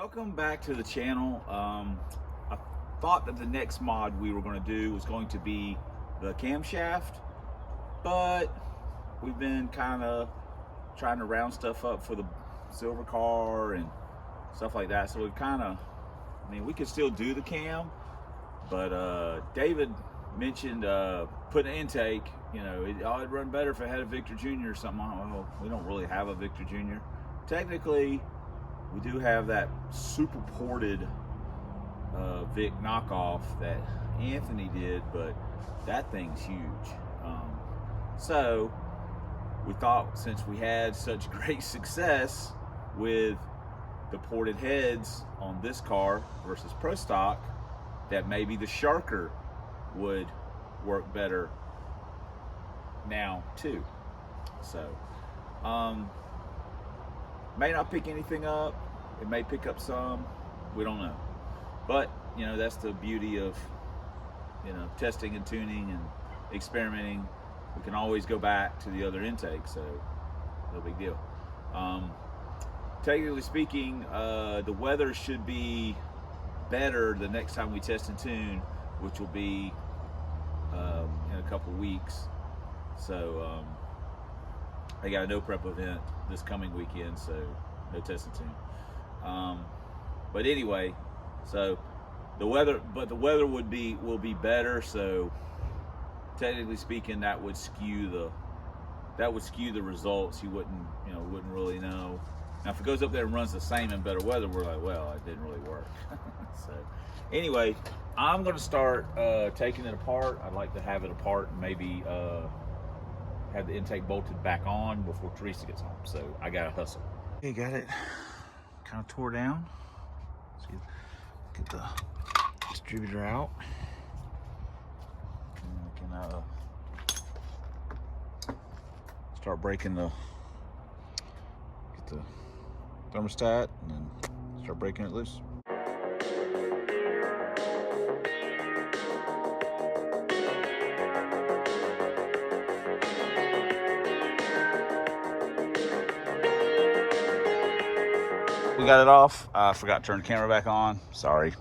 Welcome back to the channel. I thought that the next mod we were going to do was going to be the camshaft, but we've been kind of trying to round stuff up for the silver car and stuff like that. So we've kind of, I mean, we could still do the cam, but David mentioned putting an intake. You know, it'd run better if it had a Victor Jr. or something. Well, we don't really have a Victor Jr. Technically, we do have that super ported Vic knockoff that Anthony did, but that thing's huge. So we thought, since we had such great success with the ported heads on this car versus Pro Stock, that maybe the Sharker would work better now too. So may not pick anything up, it may pick up some, we don't know. But you know, that's the beauty of, you know, testing and tuning and experimenting. We can always go back to the other intake, so no big deal. Technically speaking, the weather should be better the next time we test and tune, which will be in a couple weeks. So I got a no prep event this coming weekend, so no test and tune. But anyway, so the weather will be better. So technically speaking, that would skew the results. You wouldn't really know. Now, if it goes up there and runs the same in better weather, we're like, well, it didn't really work. So anyway, I'm going to start taking it apart. I'd like to have it apart and maybe have the intake bolted back on before Teresa gets home. So I got to hustle. Okay, got it kind of tore down. So get the distributor out. And I can start breaking get the thermostat and then start breaking it loose. We got it off. I forgot to turn the camera back on. Sorry.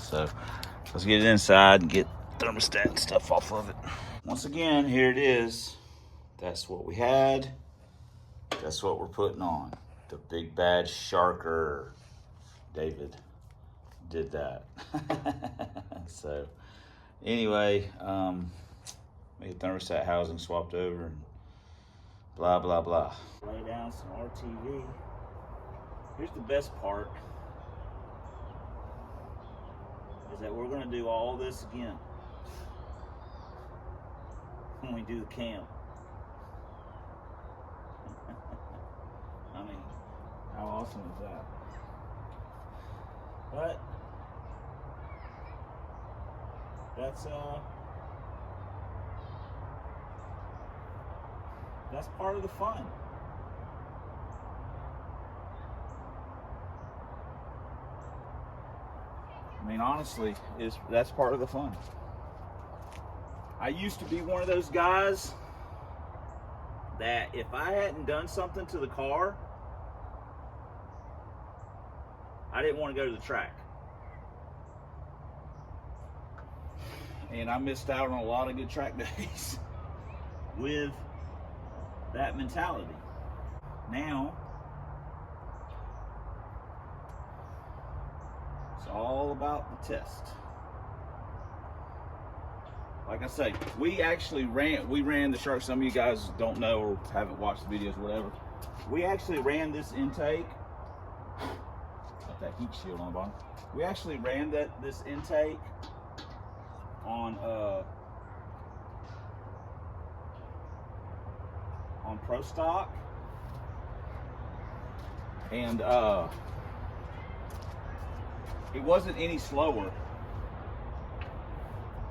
So let's get it inside and get thermostat and stuff off of it. Once again, here it is. That's what we had. That's what we're putting on. The big bad Sharker. David did that. So anyway, made the thermostat housing swapped over and blah blah blah. Lay down some RTV. Here's the best part, is that we're going to do all this again when we do the cam. I mean, how awesome is that? But that's part of the fun. I mean, honestly, that's part of the fun. I used to be one of those guys that if I hadn't done something to the car, I didn't want to go to the track. And I missed out on a lot of good track days with that mentality. Now, it's all about the test. Like I say, we ran the Shark. Some of you guys don't know or haven't watched the videos or whatever. We actually ran this intake. Got that heat shield on the bottom. We actually ran this intake on Pro Stock, and it wasn't any slower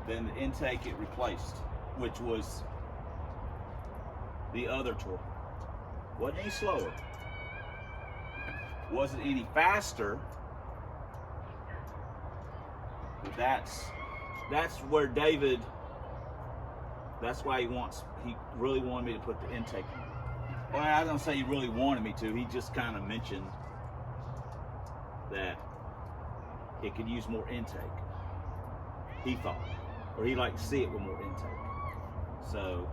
than the intake it replaced, which was the other Torker. Wasn't any slower. Wasn't any faster. But that's where David, that's why he really wanted me to put the intake in. Well, I don't say he really wanted me to. He just kind of mentioned that it could use more intake. He thought, or he liked to see it with more intake. So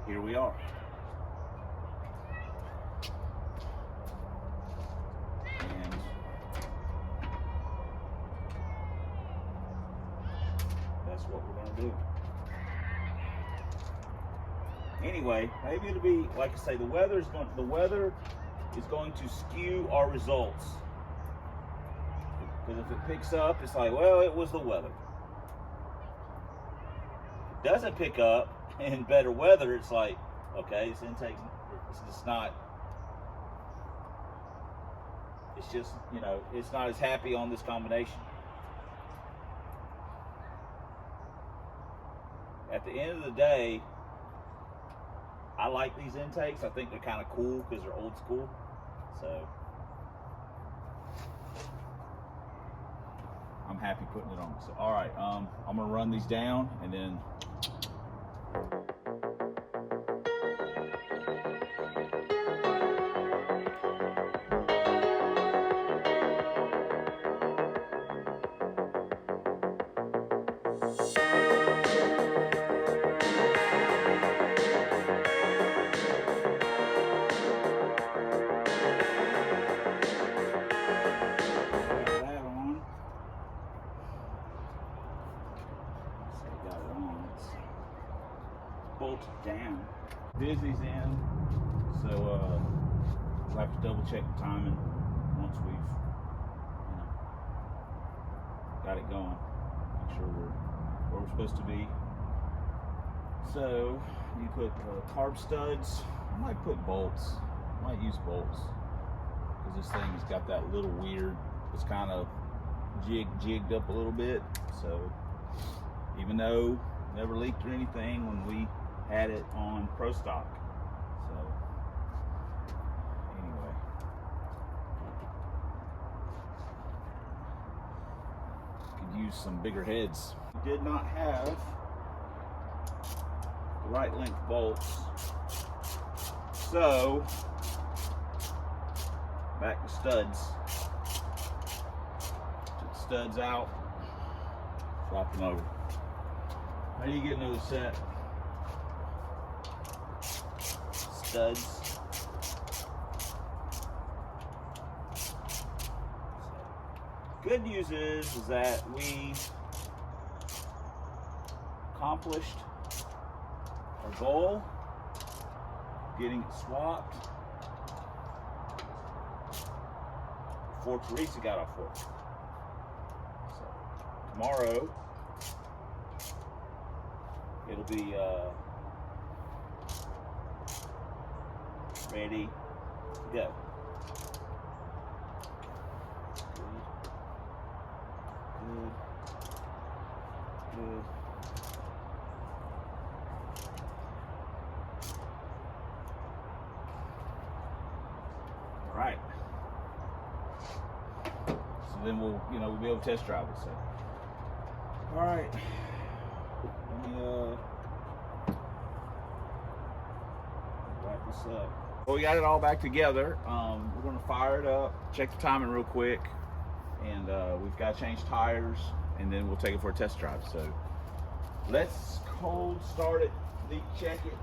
here we are. And that's what we're going to do. Anyway, maybe it'll be, like I say, the weather is going to skew our results. Because if it picks up, it's like, well, it was the weather. If it doesn't pick up in better weather, it's like, okay, this intake, it's just not, it's just, you know, it's not as happy on this combination. At the end of the day, I like these intakes. I think they're kind of cool because they're old school. So I'm happy putting it on. So all right, I'm gonna run these down and then down. Dizzy's in, so we'll have to double check the timing once we've, you know, got it going. Make sure we're where we're supposed to be. So you put carb studs. I might put bolts. I might use bolts because this thing has got that little weird. It's kind of jigged up a little bit. So even though it never leaked or anything when we had it on Pro Stock. So anyway, could use some bigger heads. We did not have the right length bolts, so back to studs. Took the studs out, swap them over. How do you get another set? Studs. Good news is that we accomplished our goal, getting it swapped before Teresa got off work. So tomorrow it'll be ready to go. Good. All right. So then we'll be able to test drive it. So, all right. Let me wrap this up. Well, we got it all back together. We're going to fire it up, check the timing real quick, and we've got to change tires, and then we'll take it for a test drive. So let's cold start it, leak check it.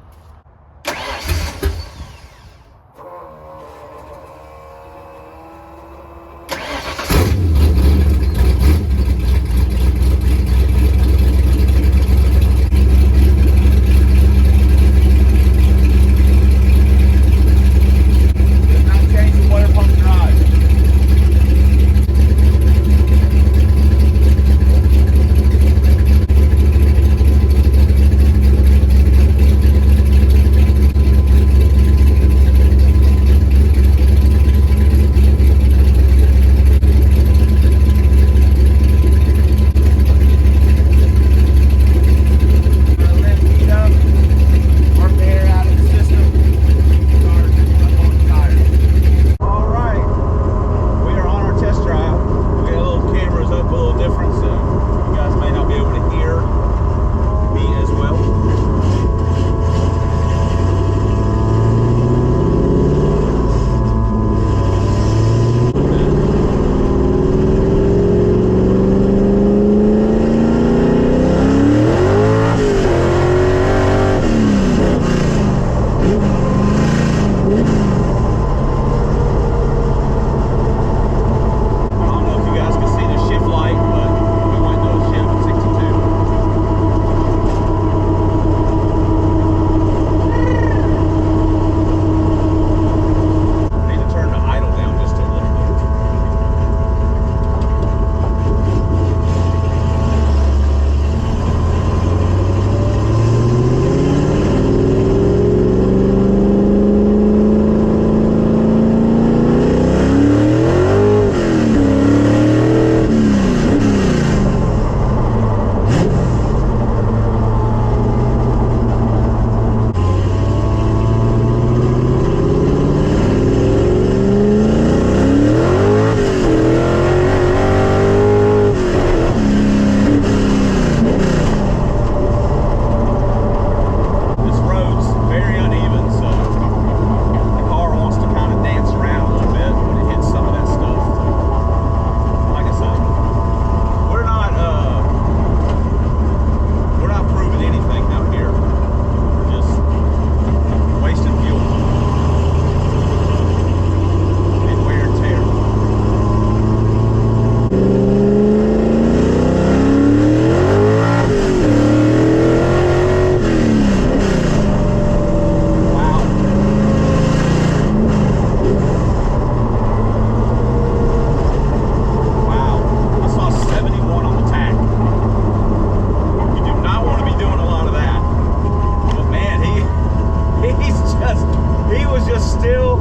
still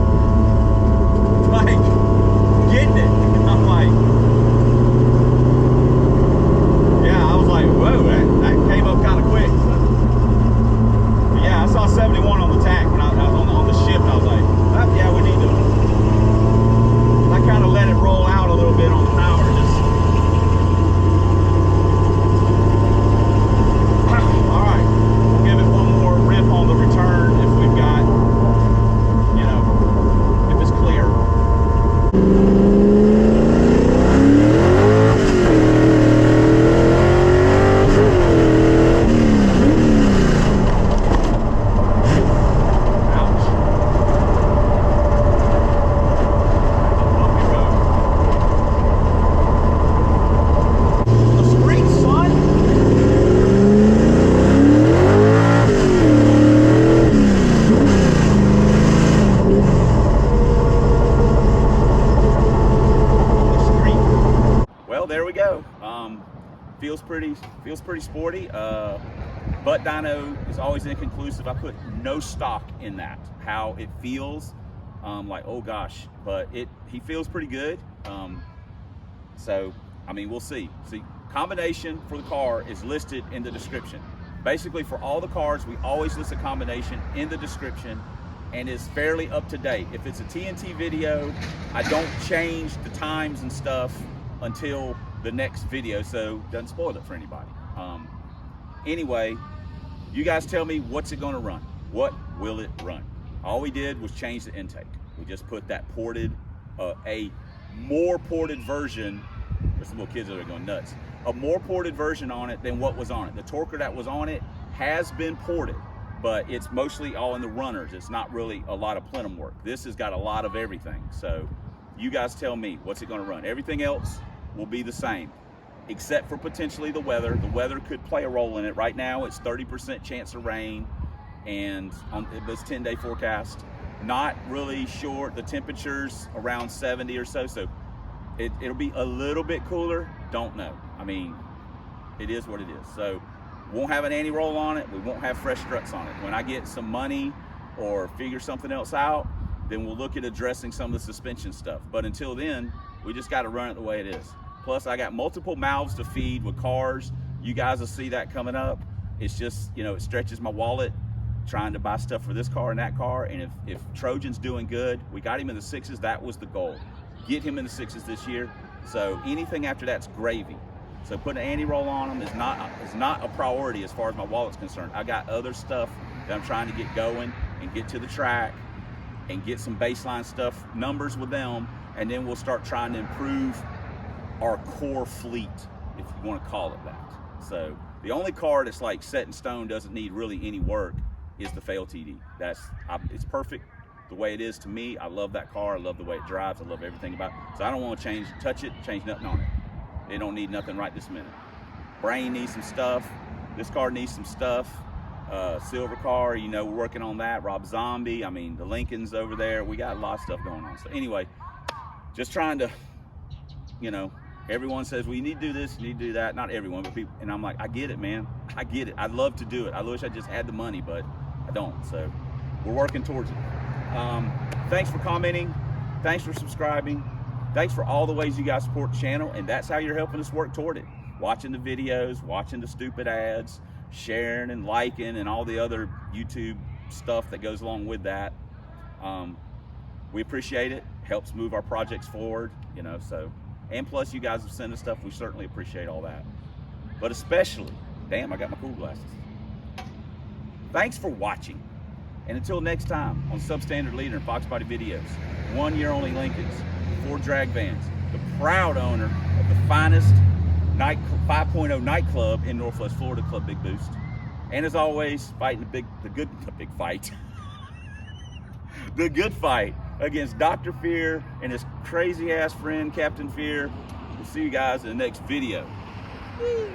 like getting it. I'm like, yeah, I was like, whoa, that came up kind of quick. But yeah, I saw 71 on the tack when I was on the ship, and I was like, oh, yeah, we need to. I kind of let it roll out a little bit on the power, just. All right, we'll give it one more rip on the return if we've got, you know, if it's clear. There we go. Feels pretty sporty. Butt dyno is always inconclusive. I put no stock in that, how it feels. Like, oh gosh, but he feels pretty good. So I mean, we'll see. Combination for the car is listed in the description. Basically, for all the cars, we always list a combination in the description, and it's fairly up to date. If it's a TNT video, I don't change the times and stuff until the next video, so doesn't spoil it for anybody. Anyway, you guys tell me, what's it gonna run? What will it run? All we did was change the intake. We just put that ported, a more ported version. There's some little kids that are going nuts. A more ported version on it than what was on it. The Torker that was on it has been ported, but it's mostly all in the runners. It's not really a lot of plenum work. This has got a lot of everything. So you guys tell me, what's it gonna run? Everything else will be the same, except for potentially the weather. The weather could play a role in it. Right now it's 30% chance of rain, and it was 10-day forecast. Not really sure. The temperature's around 70 or so, so it'll be a little bit cooler. Don't know. I mean, it is what it is. So won't have an anti-roll on it. We won't have fresh struts on it. When I get some money or figure something else out, then we'll look at addressing some of the suspension stuff. But until then, we just got to run it the way it is. Plus, I got multiple mouths to feed with cars. You guys will see that coming up. It's just, you know, it stretches my wallet trying to buy stuff for this car and that car. And if Trojan's doing good, we got him in the 6s. That was the goal. Get him in the 6s this year. So anything after that's gravy. So putting an anti-roll on them is not a priority as far as my wallet's concerned. I got other stuff that I'm trying to get going and get to the track and get some baseline stuff, numbers with them, and then we'll start trying to improve our core fleet, if you want to call it that. So the only car that's like set in stone, doesn't need really any work, is the Fail TD. It's perfect the way it is to me. I love that car. I love the way it drives. I love everything about it. So I don't want to touch it, change nothing on it. It don't need nothing right this minute. Brain needs some stuff. This car needs some stuff. Silver car, you know, we're working on that. Rob Zombie, I mean, the Lincoln's over there. We got a lot of stuff going on. So anyway, just trying to, you know, everyone says, well, you need to do this, you need to do that. Not everyone, but people. And I'm like, I get it, man. I get it. I'd love to do it. I wish I just had the money, but I don't. So we're working towards it. Thanks for commenting. Thanks for subscribing. Thanks for all the ways you guys support the channel. And that's how you're helping us work toward it. Watching the videos, watching the stupid ads, sharing and liking, and all the other YouTube stuff that goes along with that. We appreciate it. Helps move our projects forward, you know, so. And plus, you guys have sent us stuff. We certainly appreciate all that. But especially, damn, I got my cool glasses. Thanks for watching. And until next time on Substandard Leader and Fox Body Videos, 1 year only Lincolns, 4 drag vans, the proud owner of the finest 5.0 nightclub in Northwest Florida, Club Big Boost. And as always, fighting the good fight. The good fight against Dr. Fear and his crazy ass friend, Captain Fear. We'll see you guys in the next video. Woo.